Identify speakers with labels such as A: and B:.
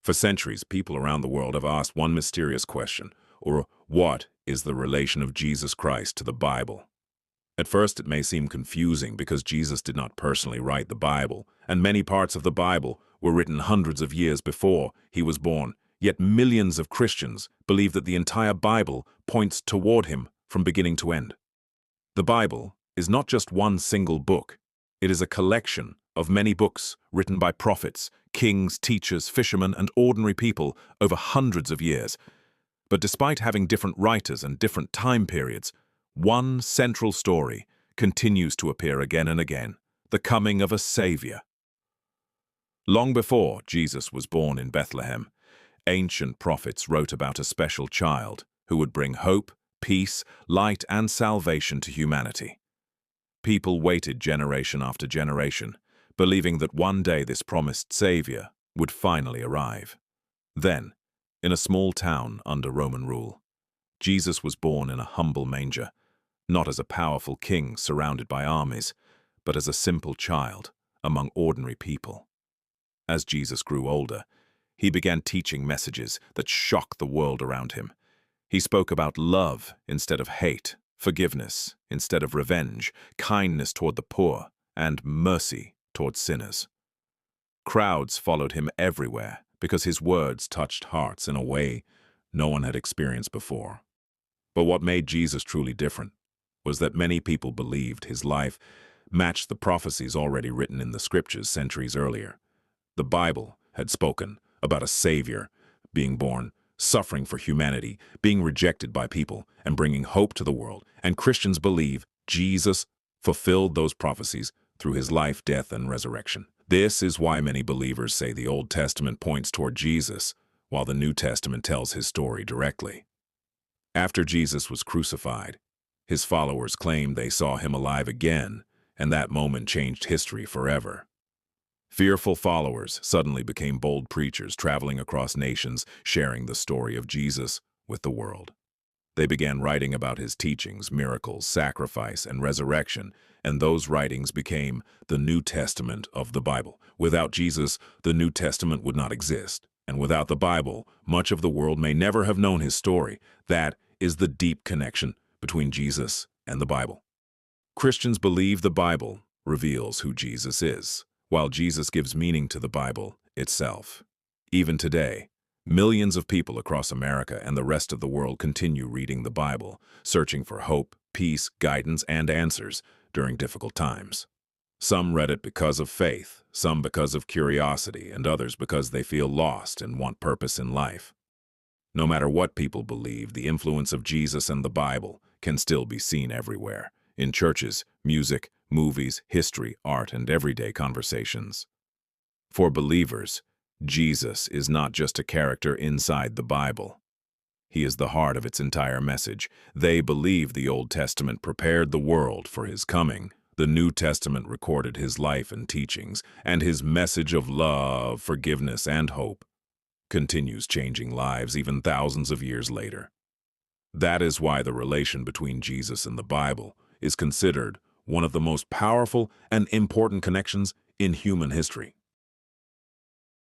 A: For centuries, people around the world have asked one mysterious question, or what is the relation of Jesus Christ to the Bible? At first, it may seem confusing because Jesus did not personally write the Bible, and many parts of the Bible were written hundreds of years before he was born. Yet millions of Christians believe that the entire Bible points toward him from beginning to end. The Bible is not just one single book. It is a collection of many books written by prophets, kings, teachers, fishermen, and ordinary people over hundreds of years. But despite having different writers and different time periods, one central story continues to appear again and again: the coming of a Savior. Long before Jesus was born in Bethlehem, ancient prophets wrote about a special child who would bring hope, peace, light, and salvation to humanity. People waited generation after generation, believing that one day this promised Savior would finally arrive. Then, in a small town under Roman rule, Jesus was born in a humble manger, not as a powerful king surrounded by armies, but as a simple child among ordinary people. As Jesus grew older, he began teaching messages that shocked the world around him. He spoke about love instead of hate, forgiveness instead of revenge, kindness toward the poor, and mercy toward sinners. Crowds followed him everywhere because his words touched hearts in a way no one had experienced before. But what made Jesus truly different was that many people believed his life matched the prophecies already written in the scriptures centuries earlier. The Bible had spoken about a Savior being born, suffering for humanity, being rejected by people, and bringing hope to the world. And Christians believe Jesus fulfilled those prophecies through his life, death, and resurrection. This is why many believers say the Old Testament points toward Jesus, while the New Testament tells his story directly. After Jesus was crucified, his followers claimed they saw him alive again, and that moment changed history forever. Fearful followers suddenly became bold preachers traveling across nations, sharing the story of Jesus with the world. They began writing about his teachings, miracles, sacrifice, and resurrection, and those writings became the New Testament of the Bible. Without Jesus, the New Testament would not exist, and without the Bible, much of the world may never have known his story. That is the deep connection between Jesus and the Bible. Christians believe the Bible reveals who Jesus is, while Jesus gives meaning to the Bible itself. Even today, millions of people across America and the rest of the world continue reading the Bible, searching for hope, peace, guidance, and answers during difficult times. Some read it because of faith, some because of curiosity, and others because they feel lost and want purpose in life. No matter what people believe, the influence of Jesus and the Bible can still be seen everywhere, in churches, music, movies, history, art, and everyday conversations. For believers, Jesus is not just a character inside the Bible. He is the heart of its entire message. They believe the Old Testament prepared the world for his coming. The New Testament recorded his life and teachings, and his message of love, forgiveness, and hope continues changing lives even thousands of years later. That is why the relation between Jesus and the Bible is considered one of the most powerful and important connections in human history.